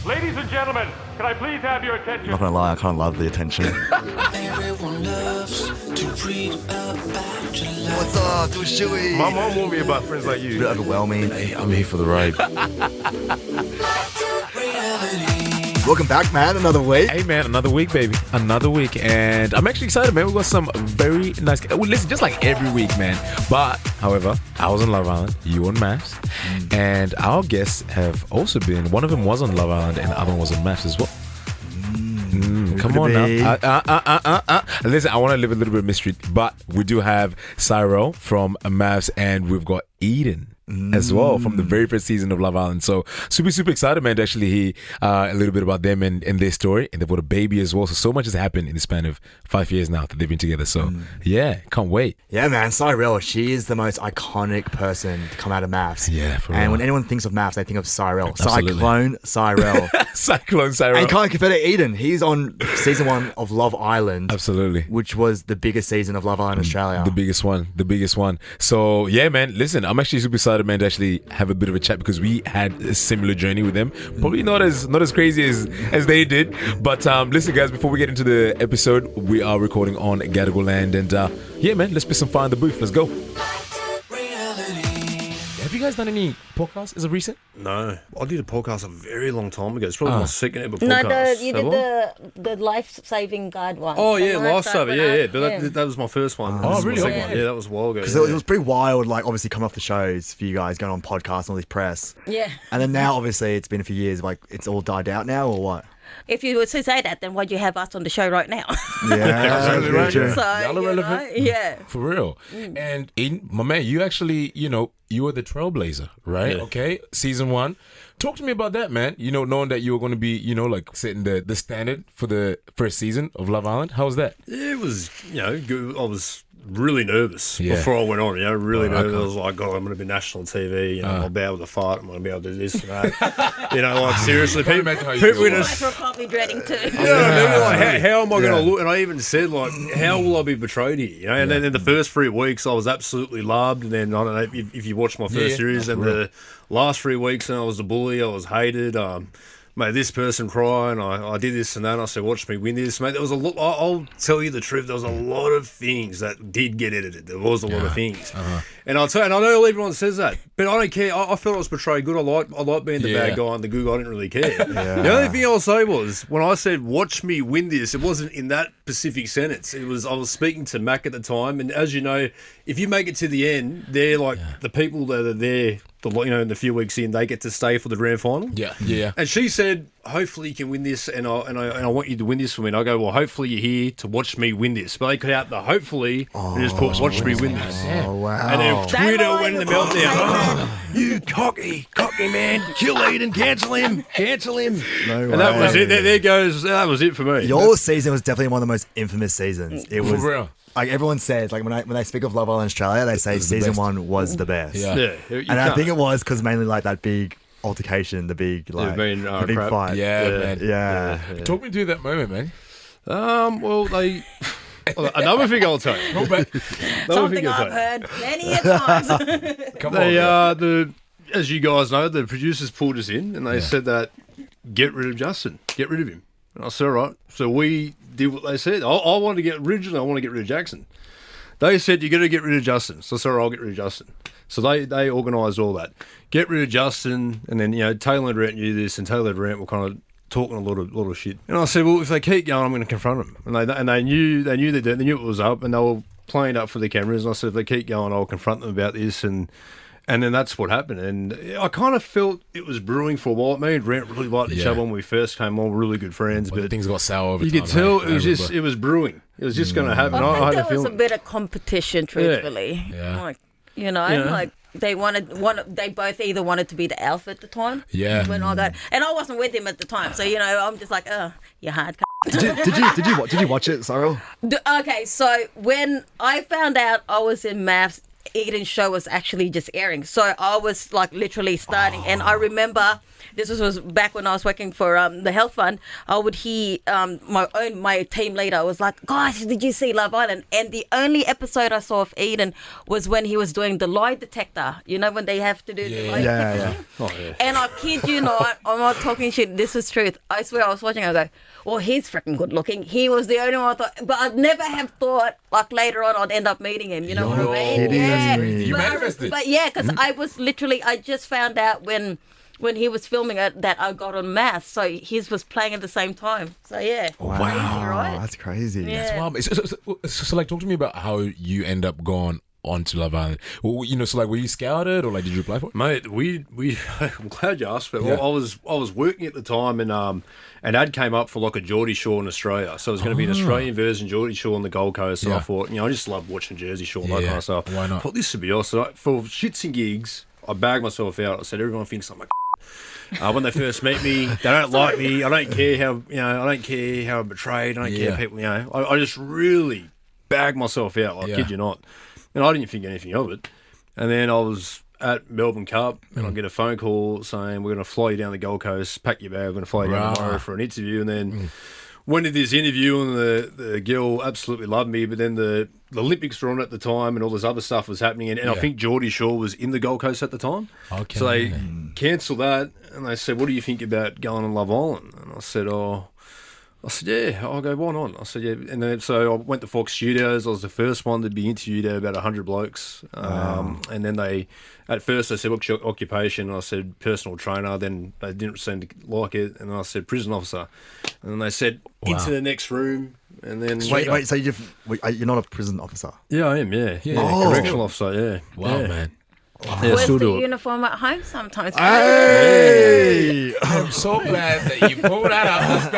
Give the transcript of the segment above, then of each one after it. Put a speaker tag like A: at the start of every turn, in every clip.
A: Ladies and gentlemen, can I please have your attention?
B: I'm not gonna lie, I kind of love the attention.
C: Everyone loves to read about your life.
B: What's up, do Shuey?
D: My mom warned me about friends like you.
B: A bit overwhelming.
D: Hey, I'm here for the ride.
B: Welcome back, man. Another week.
D: Hey, man, another week, baby. Another week. And I'm actually excited, man. We've got some very nice... Listen, just like every week, man. But, however, I was on Love Island, you on MAFS. And our guests have also been... One of them was on Love Island and the other one was on MAFS as well. Come on now. Listen, I want to live a little bit of mystery, but we do have Cyrell from MAFS and we've got Eden as well from the very first season of Love Island. So super excited, man, to actually hear a little bit about them and their story. And they've got a baby as well. So much has happened in the span of 5 years now that they've been together. So yeah, can't wait.
B: Yeah, man, Cyrell, she is the most iconic person to come out of MAFS.
D: Yeah, for real.
B: And when anyone thinks of MAFS, they think of Cyrell.
D: Absolutely.
B: Cyclone Cyrell.
D: Cyclone Cyrell.
B: And can't compare to Eden. He's on season 1 of Love Island.
D: Absolutely.
B: Which was the biggest season of Love Island Australia.
D: The biggest one. So yeah, man, listen, I'm actually super excited, man, to actually have a bit of a chat because we had a similar journey with them. Probably not as crazy as they did. But listen, guys, before we get into the episode, we are recording on Gadigal land. And yeah, man, let's put some fire in the booth. Let's go. Have you guys done any podcasts as of recent?
E: No, I did a podcast a very long time ago. It's probably my second ever podcast.
F: You did the life-saving guide one.
E: Oh yeah, Lifesaver, yeah. But that was my first one.
D: Oh,
E: This is my
D: really?
E: second
D: Okay.
E: one. Yeah, that was a while ago.
B: Because it was pretty wild, like, obviously coming off the shows for you guys, going on podcasts and all this press.
F: Yeah.
B: And then now, obviously, it's been a few years, like, it's all died out now, or what?
F: If you were to say that, then why'd you have us on the show right now?
B: Yeah,
D: Absolutely right.
B: true.
F: So,
D: Y'all are
F: you
D: relevant.
F: know, yeah.
D: For real. And Eden, my man, you actually, you were the trailblazer, right?
E: Yeah.
D: Okay, season 1. Talk to me about that, man. Knowing that you were going to be, like setting the standard for the first season of Love Island. How was that?
E: Yeah, it was, good. I was really nervous
D: Yeah.
E: before I went on, really nervous. I
D: okay.
E: was like, God, I'm going to be national TV, I'll be able to fight, I'm going to be able to do this and that. Like, seriously,
D: Can't
E: people,
D: imagine how you
E: people
D: feel.
E: just...
F: We're probably dreading too.
E: You know what I mean? Like, how am I going to look? And I even said, like, how will I be betrayed here? And then in the first 3 weeks, I was absolutely loved. And then, I don't know if you watched my first series, and the last 3 weeks, and I was the bully, I was hated. Mate, this person crying, I did this and that. And I said, watch me win this, mate. There was a lot. I'll tell you the truth. There was a lot of things that did get edited. There was a lot of things, and I'll tell you. And I know everyone says that, but I don't care. I felt I was portrayed good. I like being the bad guy and the good guy. I didn't really care. The only thing I'll say was when I said, "Watch me win this," it wasn't in that specific sentence. It was I was speaking to Mac at the time, and as you know, if you make it to the end, they're like the people that are there. In the few weeks in, they get to stay for the grand final.
D: Yeah.
E: And she said, hopefully you can win this, and I want you to win this for me. And I go, well, hopefully you're here to watch me win this. But they cut out the hopefully and just put watch me win this.
B: Oh, wow.
E: And then Twitter went in the meltdown.
D: You cocky man. Kill Eden. Cancel him.
B: No
E: And that was it. That was it for me.
B: Your season was definitely one of the most infamous seasons. It was
D: For real.
B: like everyone says, like when they speak of Love Island Australia, they say
D: was the
B: season
D: best.
B: 1 was the best.
D: Yeah.
B: And I think it was because mainly like that big altercation, the big
E: the big
B: crap.
E: fight.
D: Yeah, man.
B: Yeah.
D: Talk me through that moment, man.
E: Another thing I'll tell you.
F: Something I've heard many a times.
D: Come on.
E: As you guys know, the producers pulled us in and they said that get rid of Justin, get rid of him. And I said, all right. So we did what they said. I want to get rid of Jackson. They said you got to get rid of Justin. So I said, I'll get rid of Justin. So they organised all that. Get rid of Justin, and then Taylor and Durant knew this, and Taylor and Durant were kind of talking a lot of shit. And I said, well, if they keep going, I'm going to confront them. And they knew they knew it was up, and they were playing up for the cameras. And I said, if they keep going, I'll confront them about this. And then that's what happened. And I kind of felt it was brewing for a while. Me and Durant really liked each other when we first came on. We're really good friends. But
D: things got sour over
E: you
D: time.
E: could tell
D: right?
E: it was brewing. It was just going to happen.
F: I
E: I
F: think
E: had a
F: there was a
E: feeling.
F: bit of competition, truthfully.
D: Yeah.
F: Like, like they they both either wanted to be the alpha at the time.
D: Yeah.
F: When I got, and I wasn't with him at the time, so I'm just like, you hard.
B: Did you watch it, Cyrell?
F: Okay, so when I found out I was in MAFS, Eden's show was actually just airing. So I was like literally starting, and I remember this was back when I was working for the health fund. I would hear my team leader was like, "Guys, did you see Love Island?" And the only episode I saw of Eden was when he was doing the lie detector. You know when they have to do the lie detector.
E: Oh, yeah.
F: And I kid you not, I'm not talking shit. This is truth. I swear, I was watching. I go, "Well, he's freaking good looking." He was the only one I thought, but I'd never have thought like later on I'd end up meeting him. You know what I mean?
B: Yeah.
D: You
F: But-
D: manifested.
F: But yeah, because I was literally, I just found out when he was filming it that I got on MAFS, so his was playing at the same time. So yeah,
B: Wow,
F: crazy, right?
B: that's crazy.
F: Yeah.
D: Wow. So, like, talk to me about how you end up going onto Love Island. Well, you know, so like, were you scouted or like, did you apply for it?
E: Mate, we I'm glad you asked. But
D: Yeah.
E: I was working at the time, and an ad came up for like a Geordie Shore in Australia. So it was going to be an Australian version Geordie Shore on the Gold Coast. And I
D: Yeah.
E: thought, I just love watching Jersey Shore and that
D: Yeah,
E: kind of stuff.
D: why not?
E: I thought this would be awesome. So for shits and gigs, I bagged myself out. I said, everyone thinks I'm a when they first meet me, they don't like me. I don't care how I don't care how I'm betrayed. I don't care people. I just really bagged myself out. Like, kid you not. And I didn't think anything of it. And then I was at Melbourne Cup, and I get a phone call saying, "We're going to fly you down the Gold Coast, pack your bag, we're going to fly you down tomorrow for an interview." And then went to this interview, and the girl absolutely loved me. But then the Olympics were on at the time, and all this other stuff was happening. And I think Geordie Shore was in the Gold Coast at the time.
D: Okay.
E: So they cancelled that, and they said, "What do you think about going on Love Island?" And I said, yeah. I'll go, why not? I said, yeah. And then so I went to Fox Studios. I was the first one to be interviewed there, about 100 blokes. And then at first they said, "What's your occupation?" And I said, "Personal trainer." Then they didn't seem to like it. And I said, "Prison officer." And then they said, "Into the next room." And then
B: Wait, so you're not a prison officer?
E: Yeah, I am. Yeah.
B: Oh.
E: Correctional officer. Yeah.
D: Wow,
E: yeah.
D: man.
E: Yeah,
F: Where's
E: still
F: the
E: do it.
F: uniform at home sometimes?
B: Hey!
D: I'm so glad that you pulled that out.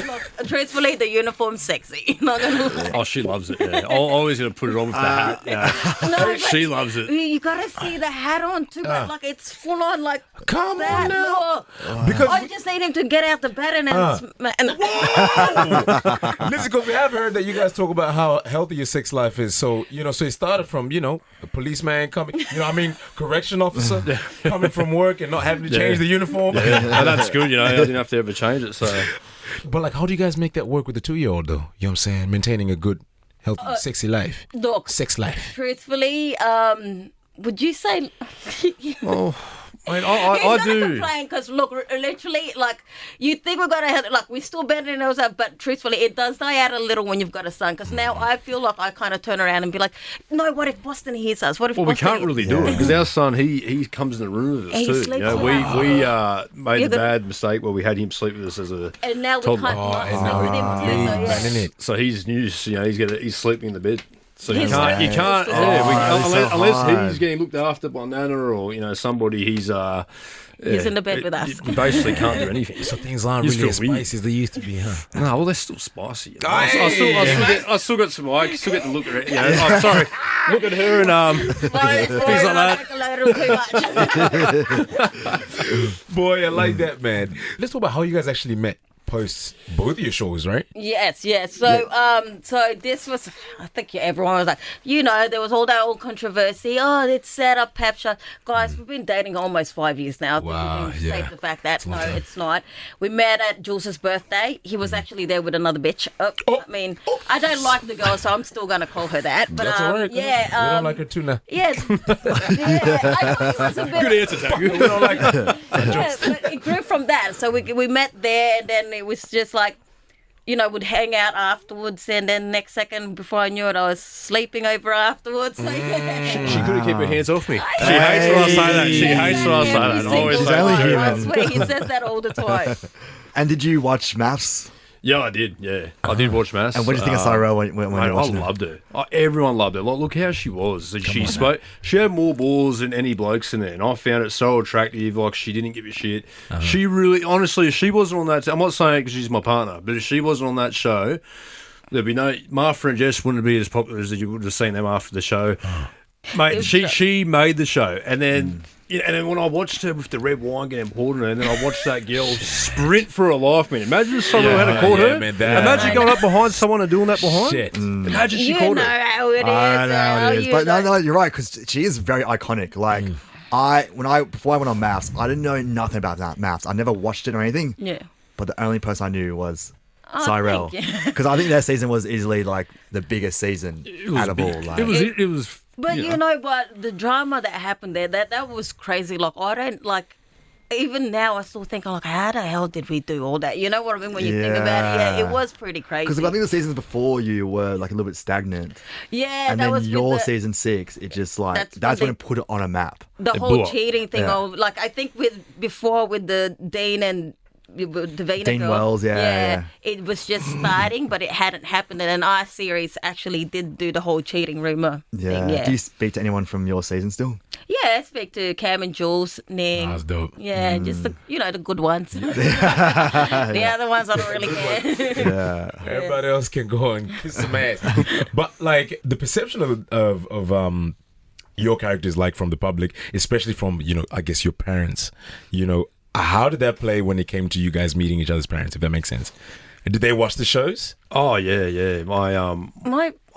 F: Look, truthfully, the uniform's sexy. Not gonna lie.
E: Oh, she loves it. Yeah. I always got to put it on with the hat. Yeah.
F: No, but
E: She loves it.
F: You gotta see the hat on too, but like it's full on, like
D: Come
F: that.
D: on now.
F: Oh.
D: Because
F: I just need him to get out the bed and
D: listen, because we have heard that you guys talk about how healthy your sex life is. So, so it started from, a policeman coming, correction officer coming from work and not having to change the uniform.
E: Yeah. No, that's good. I didn't have to ever change it. So
D: But like, how do you guys make that work with the 2-year-old though? You know what I'm saying? Maintaining a good, healthy, sexy life.
F: look,
D: Sex life.
F: truthfully, would you say?
E: I do.
F: Complain because look, literally, like you think we're gonna have, like we still bending those up, but truthfully, it does die out a little when you've got a son. Because now I feel like I kind of turn around and be like, no, what if Boston hears us? What if?
E: Well, we
F: Boston
E: can't really do it because our son, he comes in the room with us
F: He
E: too.
F: sleeps
E: We
F: with
E: made
F: Yeah,
E: a bad mistake where we had him sleep with us as a
F: And now we
E: toddler.
F: can't. not
D: and
F: sleep
D: now
F: with
D: he-
F: him too, so, yeah.
D: man, innit?
E: So he's new. He's sleeping in the bed. So you
F: He's
E: can't. You
F: so
E: can't.
F: close to
E: Yeah,
B: that. Oh, that's so
E: unless
B: hard.
E: he's getting looked after by Nana or somebody. He's
F: in the bed with us.
E: You basically can't do anything.
D: So things aren't
E: You
D: really as
E: feel weird.
D: spicy as they used to be, huh?
E: No, well, they're still spicy.
D: Hey!
E: I still got some. I still get to look at her. I'm sorry. Look at her and things like that.
D: Boy, I like that, man. Let's talk about how you guys actually met post both of your shows, right?
F: Yes. So this was, I think everyone was like, there was all that old controversy. Oh, it's set up, pep shot. Guys, we've been dating almost 5 years now. I think
D: Wow,
F: we can
D: yeah.
F: state the fact that no, it's not. We met at Jules' birthday. He was actually there with another bitch. I mean, I don't like the girl, so I'm still gonna call her that. But
D: That's all right.
F: yeah,
D: we don't like her too now.
F: Yes. I know he was a bit.
E: Good answer, Taku.
D: We don't like her.
F: Yeah, but it grew from that. So we met there, and then it was just like, would hang out afterwards, and then next second, before I knew it, I was sleeping over afterwards. So, yeah.
E: She couldn't keep her hands off me. She hates when I say that. She hates when I say that. I always
B: She's
E: say
B: only
E: that.
B: human.
F: I swear, he says that all the time.
B: And did you watch MAFS?
E: Yeah, I did. Yeah, I did watch MAFS.
B: And what do you think of Cyrell when you
E: Mate,
B: were watching
E: I
B: it?
E: loved her. Everyone loved her. Look how she was. She spoke. She had more balls than any blokes in there, and I found it so attractive. Like, she didn't give a shit. She really, honestly, if she wasn't on that. I'm not saying it because she's my partner, but if she wasn't on that show, there'd be no. Martha and Jess wouldn't be as popular as you would have seen them after the show. Mate, she made the show, and then Yeah, and then when I watched her with the red wine getting poured on her, and then I watched that girl sprint for her life, man. Imagine if someone had caught her.
D: Man,
E: Imagine going up behind someone and doing that behind.
D: Shit.
E: Imagine she
F: You
E: caught
F: know
E: her.
F: how it is.
B: I know how it is,
F: you
B: but
F: know.
B: no, you're right because she is very iconic. Like before I went on MAFS, I didn't know nothing about that MAFS. I never watched it or anything.
F: Yeah.
B: But the only person I knew was
F: Oh,
B: Cyrell,
F: thank you.
B: because I think their season was easily like the biggest season out of all. Like,
E: It was.
F: But you know what? The drama that happened there, that was crazy. Like, I don't, like, even now I still think, like, how the hell did we do all that? You know what I mean? When you think about it, yeah, it was pretty crazy.
B: because I think the seasons before you were like a little bit stagnant,
F: Yeah,
B: and
F: that
B: then
F: was with
B: your
F: the,
B: season 6, it just like
F: That's
B: when
F: when
B: it put it on a map.
F: the
E: blew
F: whole
E: up.
F: cheating thing.
B: Yeah.
F: Of, like, I think before with the Dane and Davina
B: Dean
F: girl,
B: Wells, yeah.
F: it was just starting, but it hadn't happened. And then our series actually did do the whole cheating rumor thing. Yeah,
B: Do you speak to anyone from your season still?
F: yeah. I speak to Cam and Jules, Ning.
D: That's dope.
F: Yeah, just the, the good ones. The other ones I don't really care.
B: Yeah.
D: Everybody else can go and kiss some ass. But like the perception of your characters, like from the public, especially from I guess your parents, how did that play when it came to you guys meeting each other's parents? If that makes sense. Did they watch the shows?
E: Oh yeah.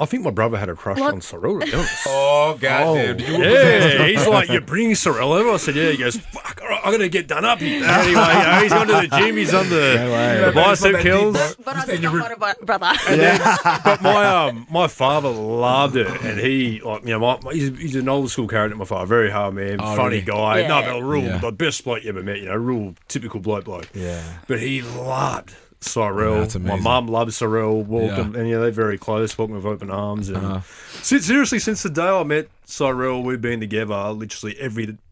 E: I think my brother had a crush
F: What?
E: on Cyrell, to be honest.
D: Oh goddamn!
E: Yeah, he's like, you're bringing Cyrell over? I said, yeah. He goes, fuck, all right, I'm going to get done up here. Anyway, he's gone to the gym, he's on the bicep curls.
F: But I think I'm not a brother.
E: But my father loved it, and he, like, he's an old school character, my father, very hard man, funny
D: really?
E: guy.
F: Yeah.
E: No, but
D: Yeah.
E: the best bloke you ever met, real typical bloke.
B: Yeah.
E: But he loved Cyrell.
D: That's
E: My
D: amazing.
E: mum loves Cyrell. Welcome, and they're very close. Welcome with open arms. And seriously, since the day I met Cyrell, we've been together literally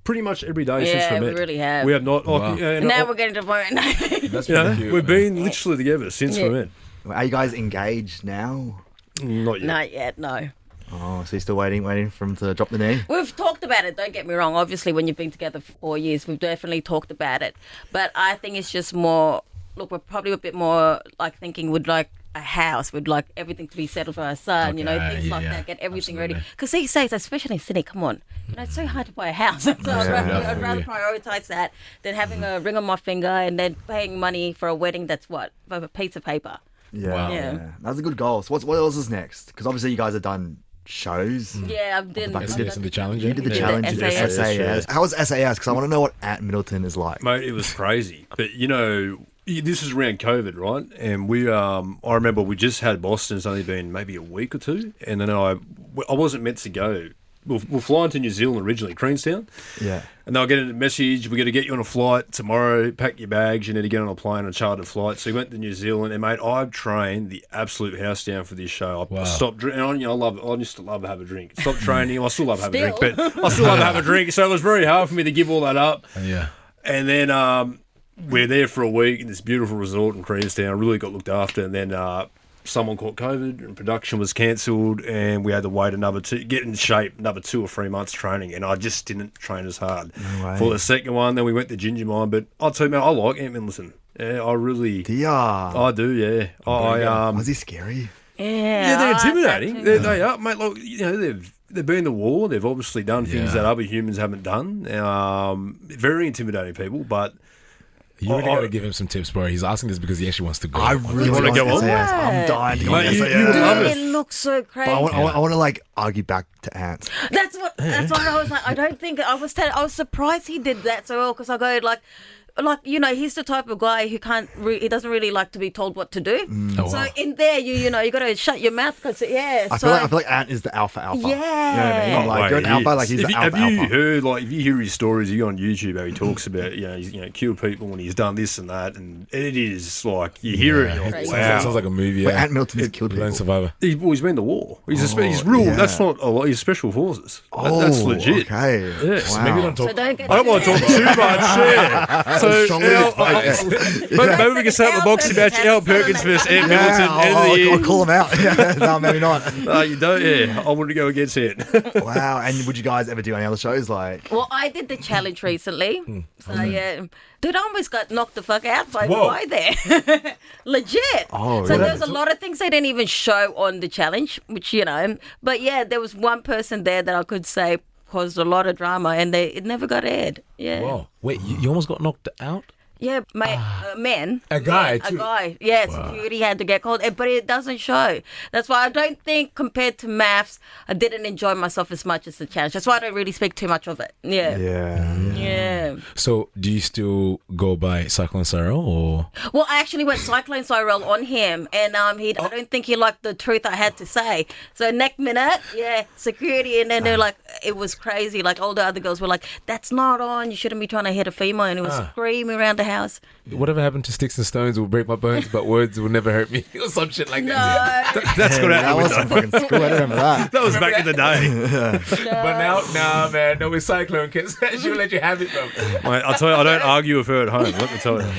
E: pretty much every day since
F: Yeah,
E: we
F: we
E: met.
F: really have.
E: We have not.
D: Wow.
F: Now we're getting to the point.
D: That's
E: you know,
D: pretty cute.
E: we've been literally together since we met.
B: Are you guys engaged now?
E: Not yet.
F: Not yet, no.
B: Oh, so you're still waiting for him to drop the knee?
F: We've talked about it, don't get me wrong. Obviously, when you've been together for 4 years, we've definitely talked about it. But I think it's just more, look, we're probably a bit more like thinking we'd like a house, we'd like everything to be settled for our son, things like
D: yeah,
F: that, get everything ready.
D: absolutely.
F: Because these days, especially in Sydney, come on, it's so hard to buy a house. So I'd rather prioritise that than having a ring on my finger and then paying money for a wedding that's what? For a piece of paper.
B: Yeah,
D: Wow.
F: Yeah.
B: That's a good goal. So what else is next? Because obviously you guys have done shows.
F: Yeah, I've done.
B: back
F: I've
B: to
F: done
D: the challenge,
B: You did the
F: did
B: challenge.
F: the SAS.
B: SAS. How was SAS? Because I want to know what Ant Middleton is like.
E: Mate, it was crazy. But this is around COVID, right? And we, I remember we just had Boston. It's only been maybe a week or two, and then I wasn't meant to go. We're flying to New Zealand originally, Queenstown.
B: Yeah.
E: And they'll get a message, we're going to get you on a flight tomorrow, pack your bags, you need to get on a plane, a chartered flight. So we went to New Zealand, and mate, I trained the absolute house down for this show. I stopped drinking, and I used to love to have a drink. Stopped training, I still love having a drink, but I still love to have a drink. So it was very hard for me to give all that up.
D: Yeah.
E: And then we're there for a week in this beautiful resort in Queenstown, really got looked after, and then someone caught COVID and production was cancelled, and we had to wait get in shape, another 2 or 3 months training, and I just didn't train as hard for the second one. Then we went to Ginger Mine, but I'll tell you, man, I like Ant Middleton. Yeah, I really, I do, yeah.
B: Was he scary?
F: Yeah,
E: they're
F: I like that
E: intimidating.
F: too.
E: They are, mate. Look, they've been to war. They've obviously done things that other humans haven't done. Very intimidating people, but.
D: You really got to give him some tips, bro. He's asking this because he actually wants to go.
B: I really want to
E: go on?
B: SAS. I'm dying to go on
E: Mate, you
B: SAS.
E: would love
F: Dude,
E: it.
F: it looks so crazy.
B: But I want to like argue back to Ant.
F: That's what I was like. I don't think I was surprised he did that so well, because I go like he's the type of guy who he doesn't really like to be told what to do.
D: Oh,
F: So
D: wow.
F: in there, you got to shut your mouth, because
B: I feel like Ant is the alpha.
F: Yeah.
B: You know what I mean? Like,
E: Mate,
B: you're an
E: he
B: alpha,
E: is.
B: like he's the
E: Have
B: alpha.
E: you heard, like, if you hear his stories, you go on YouTube how he talks about, he's killed people and he's done this and that, and it is like you hear it. And you're like,
D: Sounds like a movie.
B: But
D: Yeah.
B: Ant Middleton's killed
D: Lone
B: people.
D: Survivor.
E: he's been to war. He's real.
B: yeah.
E: That's not a lot. He's special forces. That's legit.
B: Okay.
E: Yes.
B: Wow.
D: Maybe don't talk.
F: So don't get
E: I don't want to talk too much. Yeah. So
B: Strongly
E: maybe we can set up a boxing match. Elle Perkins versus Ant Middleton.
B: I'll call him out. Yeah, no, maybe not.
E: You don't. Yeah, I want to go against it.
B: Wow. And would you guys ever do any other shows? Like,
F: Well, I did the challenge recently. So yeah. Dude, I almost got knocked the fuck out by
D: Whoa.
F: there. Legit.
B: Oh,
F: so
B: really?
F: there's a lot of things they didn't even show on the challenge, which, but yeah, there was one person there that I could say caused a lot of drama, and it never got aired. Yeah.
D: Whoa. Wait, you almost got knocked out?
F: Yeah, men.
D: A guy,
F: A
D: too?
F: guy. Yeah, security had to get called, but it doesn't show. That's why I don't think, compared to MAFS, I didn't enjoy myself as much as the challenge. That's why I don't really speak too much of it. Yeah. Yeah.
D: So, do you still go by Cyclone Cyrell or?
F: Well, I actually went Cyclone Cyrell on him, and I don't think he liked the truth I had to say. So next minute, security, and then they're like, it was crazy. Like all the other girls were like, "That's not on. You shouldn't be trying to hit a female," and he was screaming around the house.
D: Whatever happened to sticks and stones will break my bones, but words will never hurt me, or some shit like that.
F: No,
E: That's good.
B: That was some fucking school. I don't remember that.
E: That was back in the day.
D: But now, nah, man, no, it's Cyclone kids. She'll let you have it, bro.
E: Mate, I'll tell you, I don't argue with her at home. Let me tell you.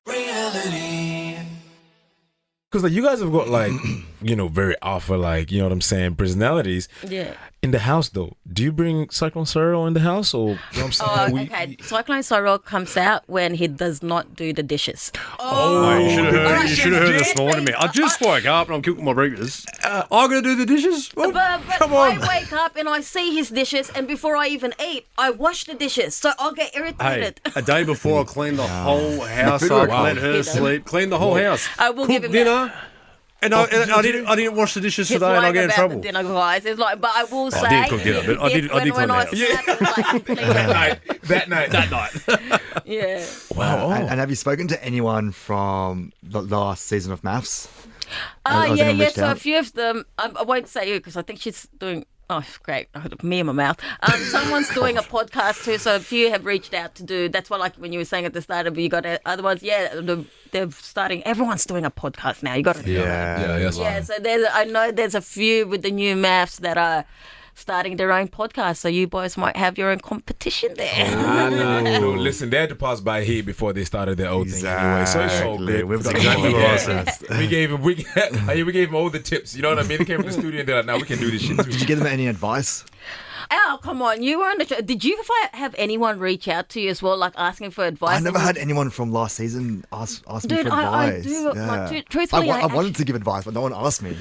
C: Reality.
D: Because like you guys have got like, very alpha, like, you know what I'm saying, personalities.
F: yeah.
D: In the house, though, do you bring Cyclone Cyrell in the house, or you know what I'm saying?
F: Okay. Cyclone Cyrell comes out when he does not do the dishes.
E: Mate, you should have heard.
F: Alright,
E: You should have heard this
F: shit.
E: morning, me. I just woke up and I'm cooking my breakfast. I'm gonna do the dishes. What?
F: But
E: Come on.
F: I wake up and I see his dishes, and before I even eat, I wash the dishes. So I'll get
E: Hey,
F: irritated.
E: a day before I cleaned the whole house
B: food
E: up,
B: work.
E: let her sleep, cleaned the whole house.
F: I will
E: cooked
F: give him
E: dinner. And I didn't wash the dishes
F: He's
E: today, and I
F: lying
E: get in
F: about
E: trouble.
F: the dinner, guys. It's like, but I will say,
E: I did cook dinner, but I did
F: when
E: clean the
F: I
E: house.
F: sat, it was like completely
D: That night.
E: That night.
F: yeah.
D: Wow.
B: And have you spoken to anyone from the last season of MAFS? Has
F: Yeah.
B: anyone reached
F: So a
B: out?
F: few of them, I won't say you because I think she's doing. Oh, great! I had me in my mouth. Someone's doing a podcast too, so a few have reached out to do. That's why, like when you were saying at the start, you got other ones. Yeah, they're starting. Everyone's doing a podcast now. You got to.
D: Yeah, that's
F: Yeah.
D: right.
F: So I know there's a few with the new MAFS that are starting their own podcast. So you boys might have your own competition there.
D: No, listen, they had to pass by here before they started their own thing anyway. So it's all
B: Exactly.
D: good.
B: We've got
E: exactly what I said.
D: We gave him all the tips. You know what I mean? They came to the studio and they're like, "Now we can do this shit."
B: Did you give them any advice?
F: Oh, come on. You were on the show. Did you have anyone reach out to you as well, like asking for advice?
B: I never had anyone from last season ask me
F: Dude,
B: for
F: I
B: advice.
F: do.
B: Yeah.
F: Like, truthfully,
B: I wanted to give advice, but no one asked me.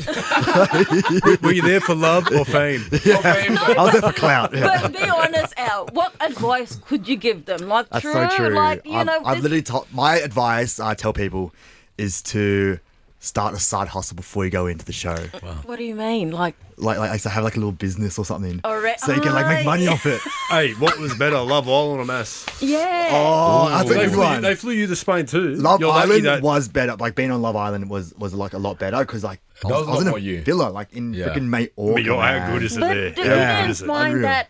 E: Were you there for love or fame?
B: I was there for clout. Yeah.
F: But be honest, Al, what advice could you give them? Like,
B: That's
F: true,
B: so true.
F: like,
B: I've
F: this-
B: literally told my advice I tell people is to start a side hustle before you go into the show.
F: What do you mean? Like,
B: Like to have like a little business or something,
F: Alright.
B: so you can like make money off it.
E: Hey, what was better, Love Island or MAFS?
F: yeah.
B: Oh, that's a
E: They
B: good
E: flew,
B: one.
E: they flew you to Spain too.
B: Love
E: You're lucky
B: Island
E: that-
B: was better. Like being on Love Island was like a lot better because like I
D: was a
B: was in
D: lot
B: a
D: more you.
B: villa like in
D: Yeah.
B: freaking Majorca.
E: But how
B: man.
E: good is it
F: But
E: there?
F: do
E: How
B: Yeah.
E: good
F: you
E: is it?
F: find
B: Unreal.
F: that?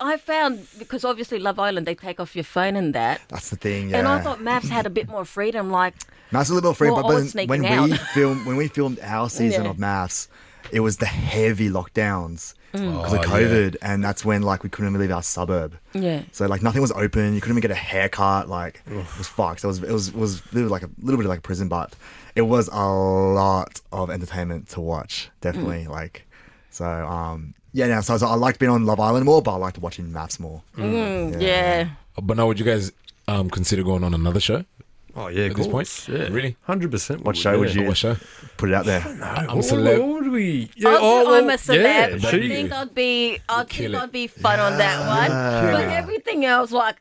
F: I found, because obviously Love Island, they take off your phone and that.
B: That's the thing. Yeah.
F: And I thought MAFS had a bit more freedom, like,
B: Maths is a little bit free,
F: Well,
B: but
F: I was
B: when
F: sneaking
B: we filmed our season
F: Yeah.
B: of Maths, it was the heavy lockdowns because of
D: Oh,
B: COVID, and that's when like we couldn't even leave our suburb.
F: yeah.
B: So like nothing was open. You couldn't even get a haircut. Like it was fucked. So it was literally like a little bit like a prison, but it was a lot of entertainment to watch. Definitely like so. Yeah. Now so I liked being on Love Island more, but I liked watching Maths more.
F: Yeah.
D: But now, would you guys consider going on another show
E: Oh yeah,
D: at this point?
E: Yeah,
D: Really?
E: 100%.
B: What show would you
D: What show?
B: put it out there?
D: I'm a celeb.
E: What would we? Yeah,
F: I'm a celeb.
E: Yeah,
F: I
E: she-
F: think I'd be
D: kill it.
F: I'd be fun on that one. But everything else, like,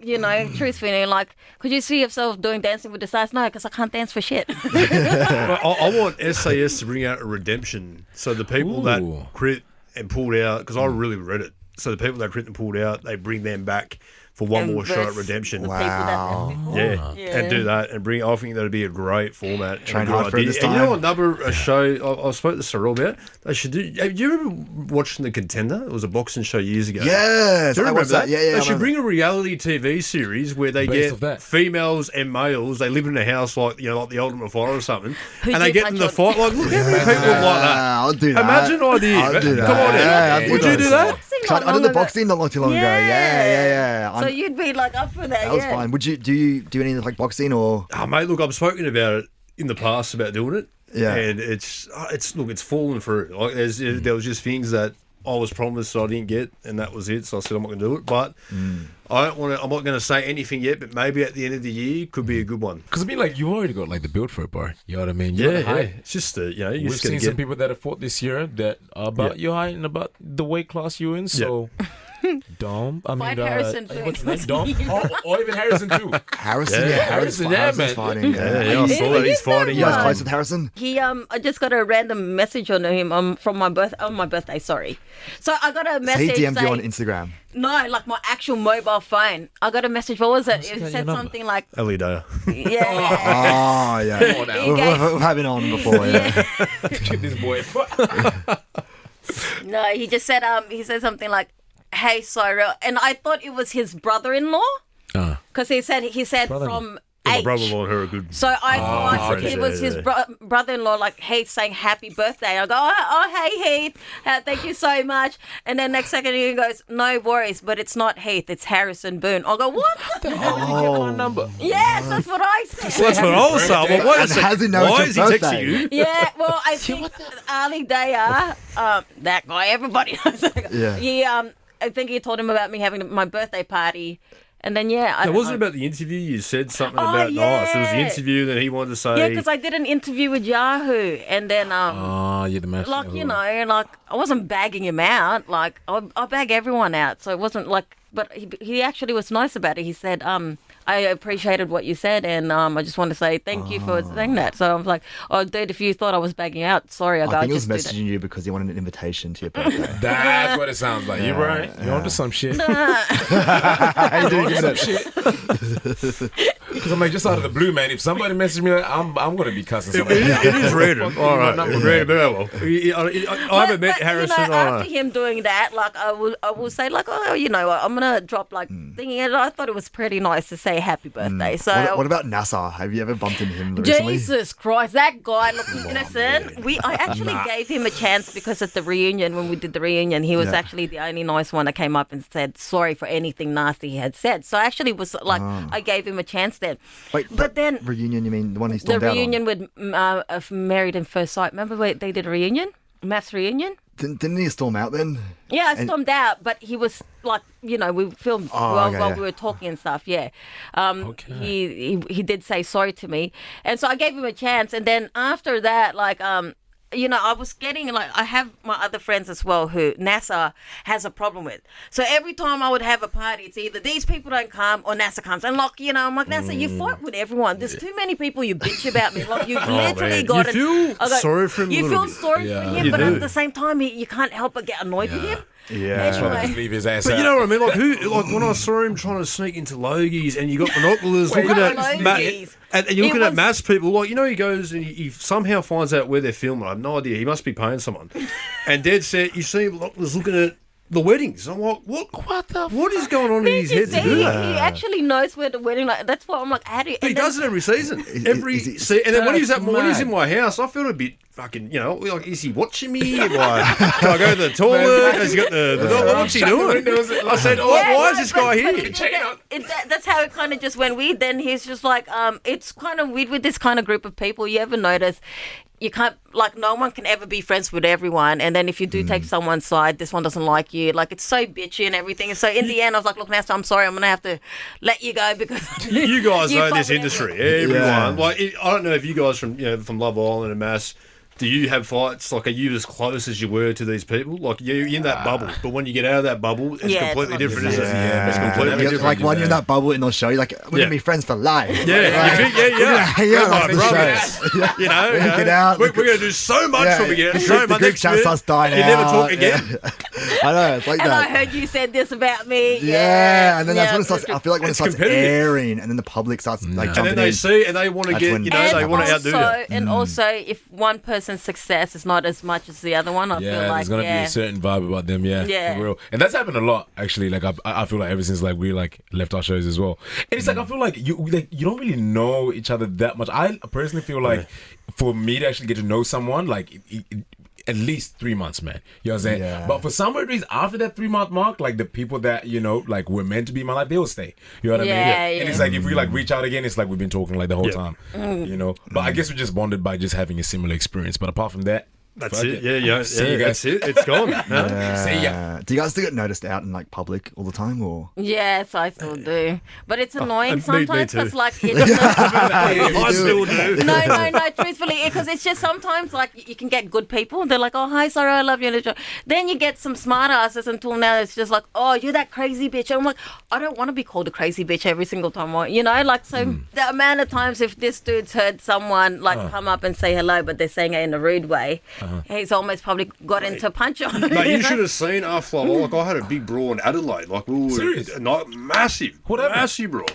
F: truthfully, like, could you see yourself doing Dancing with the Stars? No, because I can't dance for shit.
E: But I want SAS to bring out a redemption. So the people
D: Ooh.
E: that quit and pulled out, because I really read it. So the people that quit and pulled out, they bring them back for one
F: And
E: more shot at
F: verse
E: redemption.
F: the people that
B: Wow.
F: left before.
E: Yeah, and do that and bring. I think that'd be a great format.
B: Train
E: and a good
B: hard for it
E: idea.
B: this
E: And you know
B: time.
E: another show I spoke to Cyrell about. They should do. Do you remember watching The Contender? It was a boxing show years ago.
B: Yes,
E: Do you
B: I
E: remember
B: watched that. Yeah, yeah.
E: They
B: I
E: should
B: remember.
E: bring a reality TV series where they
D: Based off
E: get
D: that.
E: females and males. They live in a house like like the Ultimate Fighter or something,
F: Who
E: and they
F: do
E: get them to
F: punch
E: fight. Like, look how many people like that.
B: Yeah, I'll do that.
E: Imagine idea.
B: I'll do that.
E: Come on,
B: Yeah,
E: in.
B: I'll
E: Would you do that?
F: Boxing
B: I
F: not
B: did
F: long
B: the
F: ago.
B: boxing not too long ago. Yeah.
F: So you'd be like up for that.
B: that was
F: yeah.
B: fine. Would you do any like boxing or?
E: Oh, mate, look, I've spoken about it in the past about doing it.
B: Yeah.
E: And it's fallen through. Like there was just things that I was promised I didn't get, and that was it. So I said I'm not going to do it. But I don't want to. I'm not going to say anything yet. But maybe at the end of the year could be a good one.
D: Because I mean, like, you already got like the build for it, bro. You know what I mean?
E: Yeah,
D: You're high.
E: It's just you
D: We've
E: just got
D: seen
E: to
D: some
E: get.
D: people that have fought this year that are about your height and about the weight class you're in. So Dom. I mean,
F: Fight Harrison
D: what's his
F: first.
D: name? Dom. Or even Harrison too.
B: Harrison,
D: Harrison,
B: Harrison's
D: man.
B: fighting.
E: Yeah, I saw that. He's fighting.
B: You guys close with Harrison?
F: He I just got a random message on him from my birthday. Sorry, so I got a
B: So
F: message.
B: he DM'd you on
F: saying-
B: Instagram.
F: No, like my actual mobile phone. I got a message. What was it? It
D: your
F: said
D: number?
F: something like,
E: Elle Dale.
F: yeah.
B: Oh, yeah.
F: He gave-
B: We've had it on before, yeah.
D: This boy.
F: No, he just said he said something like, "Hey, Cyrell," and I thought it was his brother-in-law because he said from
E: My
F: H.
E: brother-in-law and her are good.
F: So I thought
E: okay.
F: it was his brother-in-law, like Heath, saying happy birthday. I go, hey Heath, thank you so much. And then next second he goes, no worries, but it's not Heath, it's Harrison Boone. I go, what?
D: My number.
F: Yes, that's what I said.
E: Well, that's what I was saying. Well, wait a
B: And
E: second.
B: has he know
E: Why
B: it's
E: is he
B: your
E: texting
B: birthday?
E: you?
F: Yeah, well, I think Ali Daya, that guy, everybody knows that guy.
B: Yeah.
F: He, I think he told him about me having my birthday party. And then, I
E: It
F: don't
E: wasn't
F: know.
E: about the interview. You said something
F: Oh,
E: about nice. It was the
F: yeah.
E: interview that he wanted to say.
F: Yeah, because I did an interview with Yahoo. And then,
D: Oh, you're the master.
F: like, you know, like I wasn't bagging him out. Like I bag everyone out. So it wasn't like, but he actually was nice about it. He said, I appreciated what you said, and I just want to say thank you for saying that. So I was like, oh, dude, if you thought I was bagging out, sorry,
B: I think he was
F: just did it.
B: messaging you because he wanted an invitation to your birthday.
D: That's what it sounds like. You're right. You're onto some shit.
B: I didn't get
D: Some
B: it.
D: shit. Because I'm like, just out of the blue, man. If somebody messages me, I'm gonna be cussing somebody.
E: It is random. All right, random. Well, I haven't met
F: But,
E: Harrison.
F: You know, after him doing that, like I will say, like, oh, you know, I'm gonna drop like thinking it. I thought it was pretty nice to say happy birthday. So
B: What about NASA? Have you ever bumped into him recently?
F: Jesus Christ, that guy! Look, listen, I actually gave him a chance because at the reunion, when we did the reunion, he was
B: Yeah.
F: actually the only nice one that came up and said sorry for anything nasty he had said. So I actually was like, I gave him a chance then.
B: Wait,
F: But then
B: reunion, you mean the one he
F: the
B: stormed out on?
F: reunion with Married in First Sight. Remember they did a reunion, MAFS reunion?
B: Didn't he storm out then?
F: Yeah, I
B: And-
F: stormed out, but he was like, you know, we filmed while
B: okay, yeah.
F: we were talking and stuff. Yeah, he did say sorry to me, and so I gave him a chance. And then after that, like, you know, I was getting like, I have my other friends as well who NASA has a problem with. So every time I would have a party, it's either these people don't come or NASA comes. And like, you know, I'm like, NASA, you fight with everyone. There's too many people you bitch about me. Like, you've literally
E: man.
F: got
E: You
F: it.
E: feel
F: I go,
E: sorry for him a
F: You
E: little
F: feel
E: bit.
F: sorry
D: Yeah.
F: for him,
E: You
F: but
E: do.
F: at the same time, you can't help but get annoyed with him.
B: Yeah.
F: Anyway.
D: Just leave his ass
E: But
D: out.
E: you know what I mean? Like when I saw him trying to sneak into Logies, and you got binoculars
D: Wait,
E: looking at
F: not
E: Ma-
F: Logies.
E: and you're
F: It
E: looking at
F: was-
E: mass people. Like, you know, he goes and he somehow finds out where they're filming. I have no idea. He must be paying someone. And Dad said, you see binoculars looking at the weddings. I'm like, what is going on in his
F: You
E: head
F: see,
E: to do
F: he
E: that?
F: actually knows where the wedding. Like, that's why I'm like, how do you?
E: But he
F: and then-
E: does it every season.
B: Is
E: And then when he's
D: That's
E: when he's
D: mad.
E: in my house, I feel a bit fucking, you know, like, is he watching me? Can I go to the toilet? Has he got the what's he doing? I said, why is this guy
F: but
E: here?
F: you know, that's how it kind of just went weird. Then he's just like, it's kind of weird with this kind of group of people. You ever notice? You can't, like, no one can ever be friends with everyone. And then if you do take someone's side, this one doesn't like you. Like, it's so bitchy and everything. And so in the end, I was like, look, Master, I'm sorry. I'm going to have to let you go because
E: You guys know
F: fight
E: this
F: with
E: industry.
F: everyone.
E: Everyone.
B: Yeah.
E: Like, I don't know if you guys from Love Island and MAFS, do you have fights? Like, are you as close as you were to these people? Like, you're in that bubble, but when you get out of that bubble, it's
F: Yeah, it's
E: completely
F: not
E: different,
F: the
E: isn't it?
F: same.
B: Yeah.
E: It's completely
B: You're
E: different.
B: like when you're in that bubble and they'll show you, like, we're
E: Yeah.
B: gonna be friends for life.
E: Yeah, you think, yeah.
B: Yeah,
E: We're
B: like
E: my
B: the
E: brothers. You know,
B: Get out.
E: We're going to do so much when we get so
B: the
E: much.
B: group chat starts dying
E: You never
B: out.
E: talk again.
B: Yeah. I know, it's like
F: And I
B: that.
F: heard you said this about me.
B: Yeah, and then that's when it starts. I feel like when it
E: It's
B: starts
E: competitive.
B: airing, and then the public starts like
E: And
B: jumping
E: then they
B: in.
E: see and they want to
B: That's
E: get,
B: when-
E: you know,
F: And
E: they want to outdo you.
F: and also, if one person's success is not as much as the other one, I
D: Yeah,
F: feel like
D: there's gonna be a certain vibe about them. Yeah,
F: Yeah.
D: for real. And that's happened a lot actually. Like I feel like ever since like we like left our shows as well. And it's like I feel like you don't really know each other that much. I personally feel like for me to actually get to know someone like. At least 3 months, man. You know what I'm saying?
B: Yeah.
D: But for some weird reason, after that 3-month mark, like the people that, you know, like were meant to be in my life, they will stay. You know what I mean?
F: Yeah,
D: And
F: yeah.
D: it's like if we like reach out again, it's like we've been talking like the whole
E: Yeah.
D: time. You know? But I guess we just bonded by just having a similar experience. But apart from that,
E: That's
D: Fuck
E: it. Yeah.
D: See you guys.
E: That's it. It's gone.
D: See ya.
B: Do you guys still get noticed out in like public all the time, or?
F: Yes, I still do. But it's
E: and
F: annoying
E: me
F: sometimes
E: too.
F: because, like, it's
E: I still do.
F: no, truthfully, because it's just sometimes, like, you can get good people and they're like, oh, hi, Sarah, I love you. Then you get some smart asses until now it's just like, oh, you're that crazy bitch. And I'm like, I don't want to be called a crazy bitch every single time. You know, like, so the amount of times if this dude's heard someone, like, come up and say hello, but they're saying it in a rude way, he's almost probably got into a punch on.
E: Mate, you should have seen after, like, I had a big brawl in Adelaide. Like, we were
D: Serious?
E: massive.
D: What happened?
E: Massive brawl.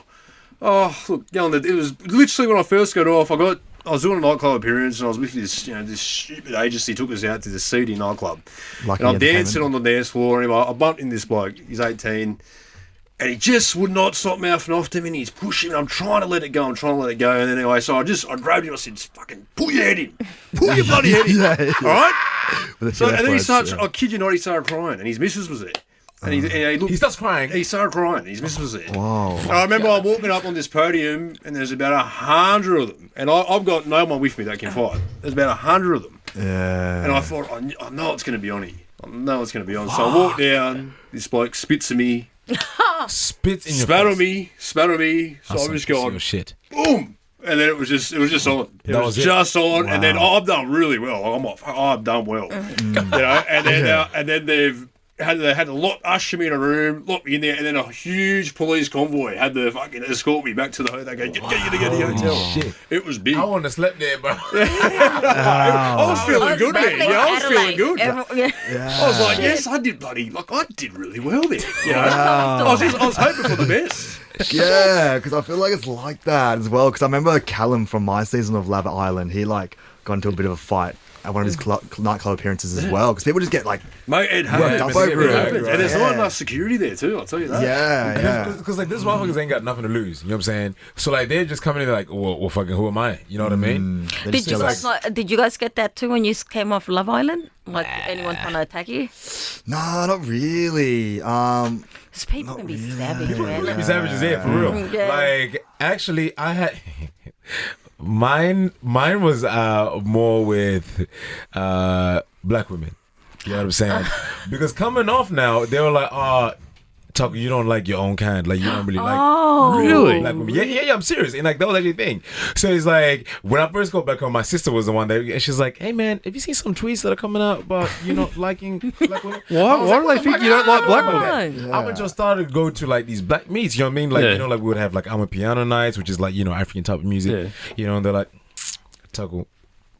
E: Oh, look, it was literally when I first got off, I was doing a nightclub appearance and I was with this stupid agency took us out to this seedy nightclub.
B: Lucky
E: And I'm
B: entertainment.
E: dancing on the dance floor and I bumped in this bloke, he's 18, and he just would not stop mouthing off to me and he's pushing me. I'm trying to let it go, and then anyway, so I grabbed him, I said, fucking pull your head in. Pull your bloody head in. Alright? So, and then he starts, I kid you not, he started crying and his missus was there. And he looked,
D: He starts crying.
E: he started crying. His missus was there.
B: Wow.
E: And I remember I'm walking up on this podium, and there's about 100 of them, and I've got no one with me that can fight. There's about 100 of them,
B: Yeah.
E: and I thought, I know it's going to be on here. I know it's going to be on. So I walk down. This bloke spits at me,
D: Spits in your
E: spat on
D: face.
E: me. So I'm just going,
D: Your shit.
E: boom. And then it was just on. It was just on. And then I've done really well. I've done well. You know. And then they had to usher me in a room, lock me in there, and then a huge police convoy had to fucking escort me back to the hotel. They go, get the hotel.
D: Shit.
E: It was big.
D: I want to sleep there, bro.
E: I was feeling good there. Yeah, I was feeling good.
B: Yeah.
E: I was like, yes, I did really well there. You know? I was hoping for the best.
B: Yeah, because I feel like it's like that as well. Because I remember Callum from my season of Love Island, he like got into a bit of a fight at one of his nightclub appearances as well. Because people just get like,
E: Mate, it
B: Worked
E: happens.
B: up over it.
E: happens. And there's not
B: Yeah.
E: enough security there too, I'll tell you that.
B: yeah.
D: Because like this motherfuckers ain't got nothing to lose. You know what I'm saying? So like they're just coming in like, well fucking who am I? You know what I mean?
F: Did you guys get that too when you came off Love Island? Like anyone trying to attack you?
B: No, not really.
F: Because people can be savage, man.
D: Let me savages here for real.
F: Yeah.
D: Like actually, I had mine was more with black women. You know what I'm saying? Because coming off now, they were like, Taku, you don't like your own kind. Like, you don't really like
E: Really?
D: black women. Yeah, I'm serious. And like, that was actually a thing. So it's like, when I first got back home, my sister was the one that, and she's like, hey man, have you seen some tweets that are coming out about you not liking black women?
E: Why do they think you don't like black women?
F: No.
D: I would just start to go to like these black meets, you know what I mean? Like,
E: Yeah.
D: you know, like we would have like I'm a piano nights, which is like, you know, African type of music,
E: Yeah.
D: you know, and they're like, Taku,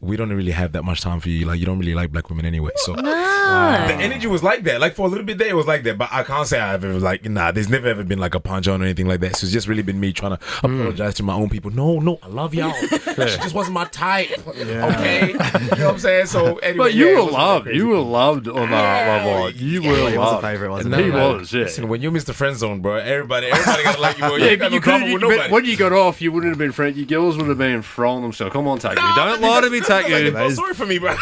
D: we don't really have that much time for you. Like, you don't really like black women anyway. So the energy was like that. Like for a little bit there, it was like that. But I can't say I've ever like, there's never ever been like a punch on or anything like that. So it's just really been me trying to apologize to my own people. No, I love y'all. She just wasn't my type. Okay. You know what I'm saying? So anyway.
E: But you
D: yeah, it
E: were
D: wasn't that
E: loved.
D: crazy.
E: You were loved on Love Island. You were
B: He was a
E: loved.
B: favorite, wasn't
E: He
B: he?
E: was, yeah.
D: Listen, when you miss the friend zone, bro, everybody gotta like you, bro. You
E: Yeah,
D: ain't got
E: but
D: no
E: you
D: drama with
E: couldn't.
D: nobody.
E: When you got off, you wouldn't have been friends. Your girls would have been throwing themselves. Come on, Taku. Don't lie to me,
D: Like, they
E: Taku.
D: felt sorry for me, bro.
E: No.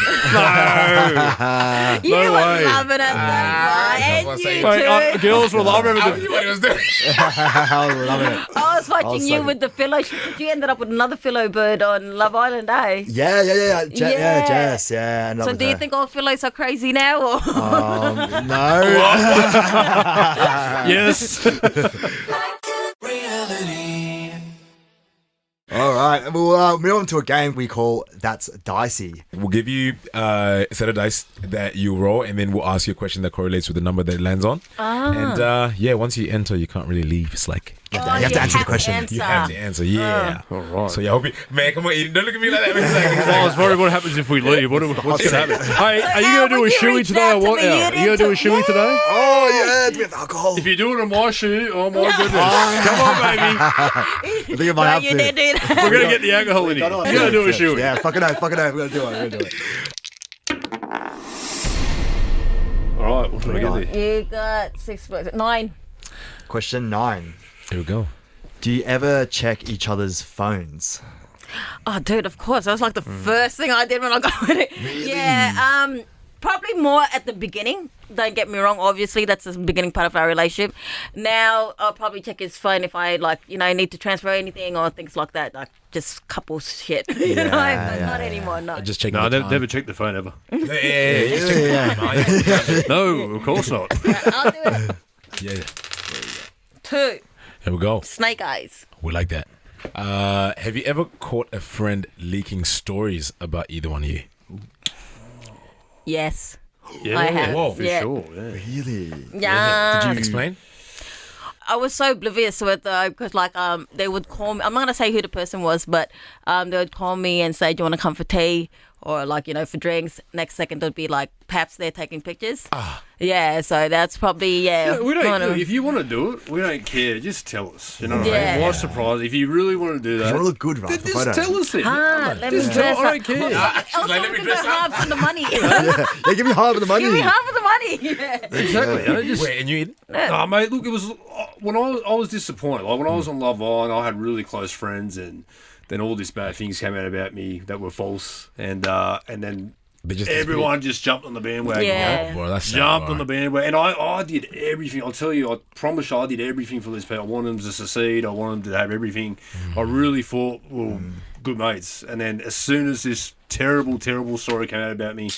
F: You
E: No
F: were
E: way.
F: loving it,
D: that's
F: and
D: what I'm
F: you
D: saying.
F: too.
E: Wait, girls will. I
D: I
E: remember
D: knew what he was doing.
B: I was loving it.
F: I was watching you
B: like-
F: with the pillow. You ended up with another pillow bird on Love Island, eh?
B: Yeah.
F: Yeah.
B: Jess, yeah.
F: So do you think all pillows are crazy now? Or?
B: No.
E: yes.
C: Reality.
B: All right. We'll move on to a game we call That's Dicey.
D: We'll give you a set of dice that you roll, and then we'll ask you a question that correlates with the number that it lands on. And yeah, once you enter, you can't really leave. It's like
B: You have to answer the question.
D: you have to answer. Yeah.
E: All right.
D: So yeah, hope you, man, come on, Eden, don't look at me like that. Man.
E: I was worried what happens if we leave. What's going to happen? Hey, are you
F: Elle,
E: going to do a
F: when you
E: shoey
F: reached
E: today
F: out
E: or
F: to
E: what?
F: me, you
E: Are you
F: didn't
E: going to do a
F: talk-
E: shoey today?
B: Oh, yeah. We have alcohol.
E: If you do it on my shoe, oh my goodness. Come on, baby.
B: I think I might have
F: you
B: to.
F: did it.
E: We're going to get the alcohol in here. You're going to do a shoey.
B: Yeah, fucking no. We're going to do it.
E: All right, what do we get there?
F: You got 6 books. 9.
B: Question 9.
D: Here we go.
B: Do you ever check each other's phones?
F: Oh, dude, of course. That was like the first thing I did when I got with it. Yeah. probably more at the beginning. Don't get me wrong. Obviously, that's the beginning part of our relationship. Now, I'll probably check his phone if I need to transfer anything or things like that. Like just couple shit. You know, but not anymore. No.
D: Just checking
E: No,
D: the
E: I
D: time.
E: never checked the phone ever.
B: Yeah.
E: No, of course not.
F: I'll do it.
D: Yeah.
F: 2.
D: Here we go.
F: Snake eyes.
D: We like that. Have you ever caught a friend leaking stories about either one of you?
F: Yes.
E: Yeah,
F: I have.
D: Whoa.
E: for
F: Yeah.
E: sure. Yeah.
B: Really?
F: Yeah.
B: Did you
D: Explain.
F: I was so oblivious to it though, because they would call me. I'm not gonna say who the person was, but they would call me and say, "Do you want to come for tea?" Or for drinks. Next second they'd be like, perhaps they're taking pictures. Yeah, so that's probably
E: We don't.
F: one of-
E: If you want to do it, we don't care. Just tell us. You know what I
F: Yeah.
E: mean? Why surprise? If you really want to do that,
B: You want to look good, right?
E: then
B: For
E: just
B: photos.
E: tell us it.
F: let me
E: Just
F: dress
E: tell. I
F: up.
E: don't care.
F: Also,
D: let me
F: give me
D: dress up.
F: half of the money.
B: Yeah, give me half of the money.
F: Give me half of the money. Yeah.
E: Exactly. You know, just,
D: Wait, and you eat?
E: nah, mate. Look, it was when I was disappointed. Like when I was on Love Island, I had really close friends, and then all these bad things came out about me that were false, and then
D: They just
E: everyone just jumped on the bandwagon.
F: Yeah.
E: You know?
D: Boy, that's sad,
E: Jumped
D: bro.
E: on the bandwagon, and I did everything. I'll tell you, I promise you, I did everything for these people. I wanted them to succeed. I wanted them to have everything. I really thought we were good mates. And then as soon as this terrible, terrible story came out about me,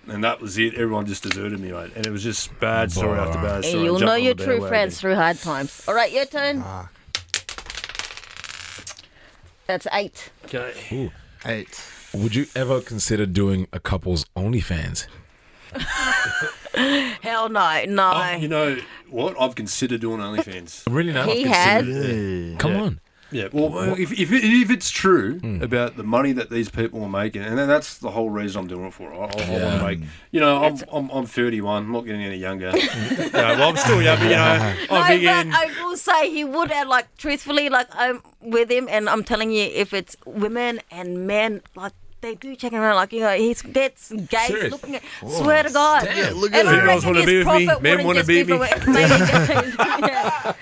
E: and that was it, everyone just deserted me, mate. And it was just bad story after bad story.
F: And you'll
E: Jumped
F: know
E: on
F: your
E: the
F: true
E: bandwagon.
F: friends through hard times. All right, your turn. That's 8.
E: Okay.
B: 8.
D: Would you ever consider doing a couple's OnlyFans?
F: Hell no, no.
E: You know what? I've considered doing OnlyFans.
D: Really not?
F: He has.
B: Really?
D: Come on.
E: Yeah, well, if it's true about the money that these people are making, and then that's the whole reason I'm doing it for. I want to make, I'm 31, I'm not getting any younger. I'm still young, but I'm
F: No,
E: thinking,
F: but I will say he would have, truthfully, I'm with him, and I'm telling you, if it's women and men, they do check him out, he's gets gays
D: Serious?
F: looking at. Swear to God,
D: Damn,
B: look
F: and
B: at
F: I
B: him.
E: Girls
F: reckon
E: wanna be
F: his
E: with me,
F: profit
E: men
F: wouldn't
E: wanna
F: just
E: be
F: be
E: with
F: from making gays. Yeah.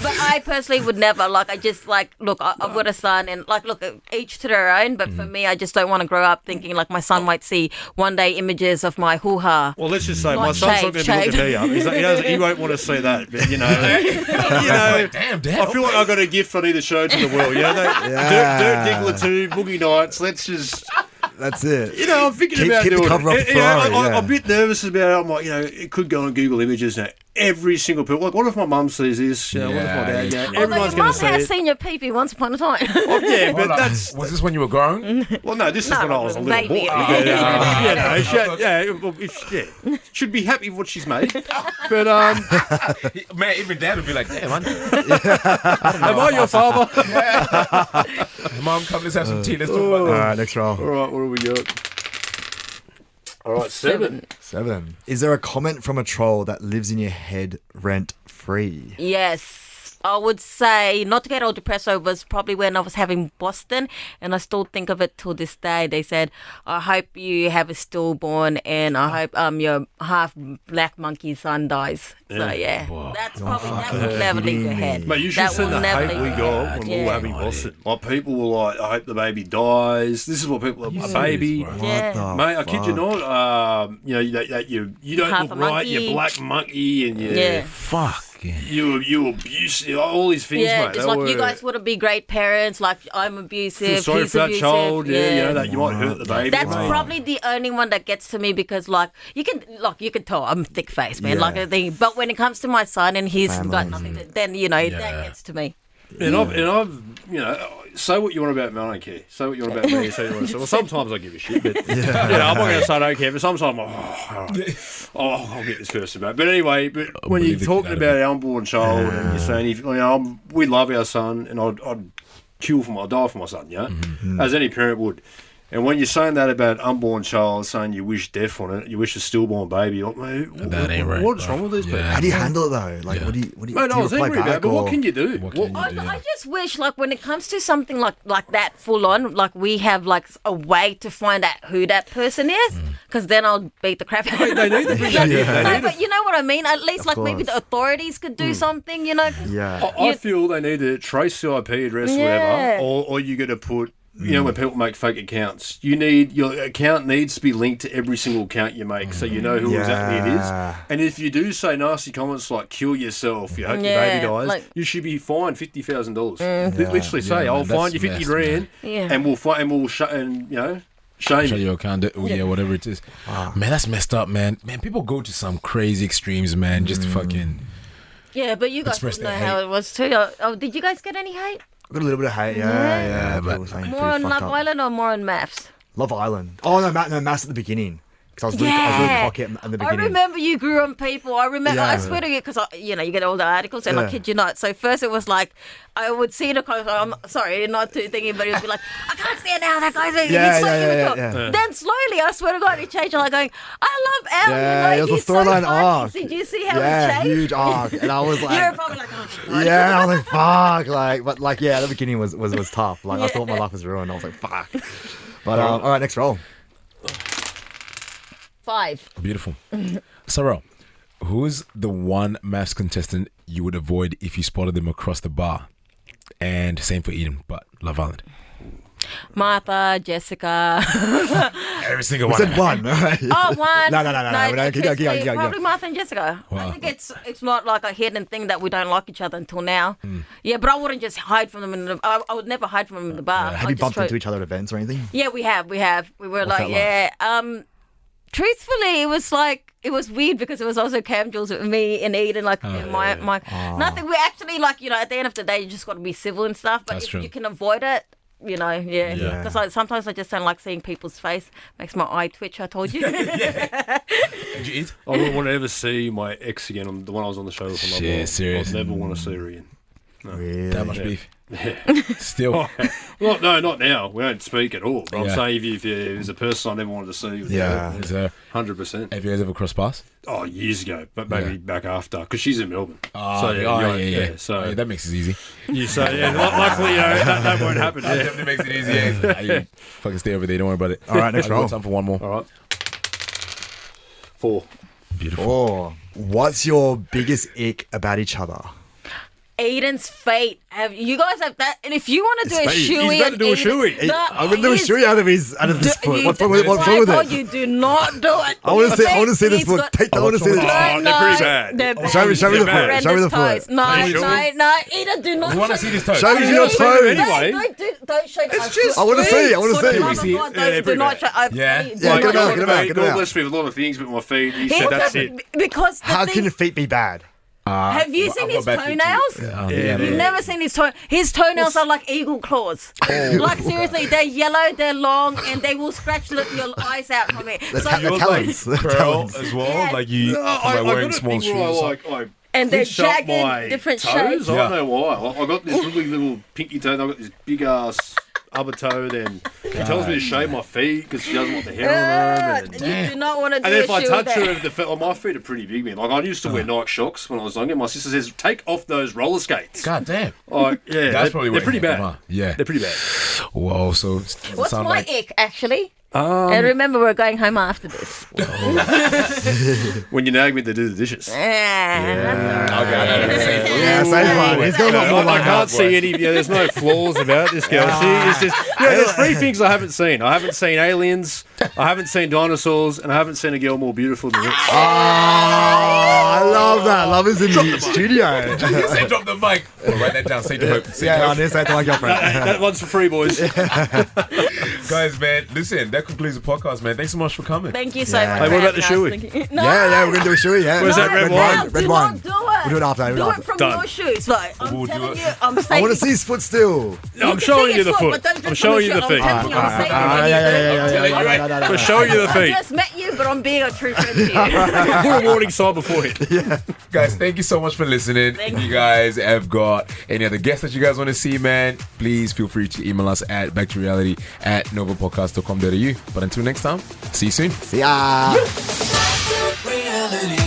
F: But I personally would never. I just look. I've got a son, and look, each to their own. But for me, I just don't want to grow up thinking my son might see one day images of my hoo-ha.
E: well, let's just say my
F: Not
E: son's not going to be
F: shaved.
E: looking me up. He won't want to see that. But,
D: Damn, Dad.
E: I feel like I got a gift I need to show to the world. Dirt Diggler 2, Boogie Nights. Let's just.
B: That's it.
E: I'm thinking
B: Keep-
E: about
B: keep the
E: doing
B: cover
E: it.
B: off the Ferrari,
E: I'm
B: yeah.
E: a bit nervous about it. I'm like, it could go on Google Images now. Every single person. What if my mum sees this? What if my dad?
F: Although
E: Everyone's
F: your
E: going
F: mum
E: to see
F: has
E: it.
F: seen your pee-pee once upon a time.
E: Yeah, but
D: Hold on.
E: that's.
D: Was this when you were grown?
E: Well, no, this is when I was a little
F: Maybe.
E: boy. Should be happy with what she's made. But
D: Man, even Dad would be like, damn,
E: am I your father?
D: Mom, come, let's have some tea. Let's talk
B: All
D: about
B: right, next roll.
E: All right, what do we got? All right, 7.
B: 7. Is there a comment from a troll that lives in your head rent free?
F: Yes. I would say, not to get all depressed, it was probably when I was having Boston, and I still think of it till this day. They said, I hope you have a stillborn, and I hope your half black monkey son dies. So, that's probably, that will never leave your head.
E: Mate, you should
F: That
E: see
F: will
E: the
F: never
E: hate
F: leave
E: we
F: your
E: got
F: head.
E: when we were having Boston. Like, people were like, I hope the baby dies. This is what people are, a baby.
D: bro?
F: Yeah.
E: Mate, I kid you not. That you don't
F: Half
E: look
F: a
E: right.
F: monkey.
E: You're black monkey, and
F: Yeah.
D: Fuck.
E: you abusive. All these things,
F: Yeah,
E: mate.
F: just
E: they
F: you
E: were-
F: guys wouldn't be great parents. I'm abusive.
E: Feel sorry
F: He's
E: for that
F: abusive.
E: child. Yeah, that you might hurt the baby.
F: That's
E: mate.
F: probably the only one that gets to me because you can tell I'm thick faced, man.
B: Yeah.
F: But when it comes to my son and he's got
B: Family.
F: nothing, then that gets to me.
E: And I've say what you want about me, I don't care. Say what you want about me, say what you want to say. Well, sometimes I give a shit, but I'm not going to say I don't care. But sometimes I'm like, I'll get this person back. But anyway, when you're talking about our unborn child and you're saying, we love our son, and I'd die for my son, as any parent would. And when you're saying that about unborn child, saying you wish death on it, you wish a stillborn baby, like, mate,
D: That ain't right,
E: what's
D: bro.
E: wrong with these people?
B: How do you handle it though? What do you
E: Mate,
B: do
E: I
B: you
E: was
B: reply
E: angry about it,
B: back
E: but what
B: or-
E: can you do?
D: What can you do?
F: I just wish, when it comes to something like that full on, we have a way to find out who that person is, because then I'll beat the crap out of them.
E: They need to bring that in.
F: No, but you know what I mean? At least maybe
B: course.
F: the authorities could do something, 'cause
B: Yeah.
E: I feel they need to trace the IP address,
F: Yeah.
E: whatever, or you got to put you know, when people make fake accounts, your account needs to be linked to every single account you make, so you know who exactly it is. And if you do say nasty comments like "kill yourself," "you hope your baby dies," you should be fined $50,000. Literally say, "I'll fine you 50 grand, and we'll shame
D: your account, whatever it is. Man, that's messed up, man. Man, people go to some crazy extremes, man, just to fucking.
F: Yeah, but you guys know how it was too. Oh, did you guys get any hate?
B: Got a little bit of hate, yeah.
D: but
F: more on Love Island or more on MAFS?
B: Love Island. Oh no, MAFS at the beginning. Because I was really cocky at the beginning.
F: I remember you grew on people. I remember. I swear to you, because you get all the articles, and I kid you not. So first it was like I would see the comments. I'm sorry, not too thinking, but it would be like, I can't stand how that guy's he's so immature. Then slowly, I swear to God, it changed. Like going, I love Elle.
B: Yeah, it was a storyline arc.
F: Did you see how it changed?
B: Huge arc, and I was like,
F: you're probably like, oh,
B: I was like, fuck, the beginning was tough. Like I thought my life was ruined. I was like, fuck. But all right, next roll.
F: 5.
D: Beautiful. Cyrell, who's the one MAFS contestant you would avoid if you spotted them across the bar? And same for Eden, but Love Island.
F: Martha, Jessica.
D: Every single
B: We
D: one.
B: said one, right?
F: Oh, one.
B: No.
F: Probably Martha and Jessica.
D: Wow.
F: I think it's not like a hidden thing that we don't like each other until now. Yeah, but I wouldn't just hide from them. I would never hide from them in the bar.
B: Have you bumped into each other at events or anything?
F: Yeah, we have. We were
B: What's that like?
F: Truthfully, it was weird because it was also cam jewels with me and Eden, my nothing. We actually at the end of the day, you just got to be civil and stuff. But if you can avoid it, because sometimes I just don't like seeing people's face. Makes my eye twitch. I told you.
D: Did you eat?
E: I wouldn't want to ever see my ex again. The one I was on the show with.
D: Shit, serious.
E: I'd never want to see her again. No.
B: Really?
D: That much beef.
E: Yeah.
D: Still.
E: Well, no, not now. We don't speak at all. But I'm saying if there's a person I never wanted to see.
D: So
E: 100%.
D: have you guys ever crossed paths?
E: Oh, years ago, but maybe back after, because she's in Melbourne.
D: So that makes it easy.
E: You say, luckily, that won't happen.
D: That definitely makes it easy. You fucking stay over there. Don't worry about it.
B: All right, next roll.
D: Time for one more.
E: All right. 4.
D: Beautiful.
B: 4. What's your biggest ick about each other?
F: Eden's fate. You guys have that? And if you want to do a shoey,
E: he's about to do a shoey.
B: I'm gonna do a shoey out of this foot. What's wrong with it?
F: You do not do it.
B: I want to see this foot. I want to see this.
E: They're pretty bad.
B: Show me the foot. Show me the foot.
F: No, Eden, do not.
D: You want to see this toe?
B: Show me your toes.
E: Anyway.
F: Don't show that.
B: I want to see.
F: Do not show.
B: Yeah, get them out.
E: God bless me with a lot of things, but my feet. He said that's it.
F: Because
B: how can your feet be bad?
F: Have you seen his toenails? You've never seen his toenails. His toenails are like eagle claws. Like seriously, they're yellow, they're long, and they will scratch your eyes out from it.
B: The talons.
D: Curl as well,
E: Yeah.
D: like you by wearing small shoes.
F: And they're
E: push up
F: jagged,
E: my
F: different
E: toes.
F: shapes.
E: I don't know why. I got this really little pinky toe, and I got this big ass other toe. Then she tells me to shave my feet because she doesn't want the hair on them.
F: You do not want to do
E: And
F: a
E: if I
F: shoe
E: touch
F: with
E: her,
F: that.
E: my feet are pretty big, man. Like I used to wear Nike Shocks when I was younger. My sister says, "Take off those roller skates."
D: God damn.
E: Like, yeah,
D: That's probably
E: they're pretty bad.
D: Yeah,
E: they're pretty bad.
D: Whoa, so
F: What's my ick, actually? And remember, we're going home after this.
E: When you nag me to do the dishes.
B: Yeah, same one. He's got a lot more
E: I
B: like
E: can't see any. There's no flaws about this girl. She is just. There's 3 things I haven't seen. I haven't seen aliens. I haven't seen dinosaurs, and I haven't seen a girl more beautiful than this.
B: Oh, I love that. Love is in the studio.
D: Say drop the mic. Write that down. Say to hope.
B: Yeah, I need to say it to my girlfriend.
E: That one's for free, boys.
D: Guys, man, listen, that concludes the podcast, man. Thanks so much for coming.
F: Thank you so
B: Yeah.
F: much.
E: Hey, what about the
F: for having
E: shoey?
F: us. No.
B: Yeah, we're gonna do a shoey. Yeah.
E: Where's that red wine?
B: Red
F: do
B: wine.
F: Not do it.
B: We'll do it after.
F: Do it from
E: Done.
F: your shoes. Like, I'm
D: We'll do
F: telling
D: it.
F: you, I'm
B: I
F: saving
B: want to see his foot still.
E: No, I'm showing you the foot. I'm showing you the feet.
F: I'm
E: I'm showing you the
F: I
E: feet.
F: just met you, but I'm being a true friend to you.
E: Put a warning sign before it.
D: Guys, thank you so much for listening. If you guys have got any other guests that you guys want to see, man, please feel free to email us at backtoreality@novapodcast.com.au. But until next time, see you soon.
B: See ya.
C: Reality.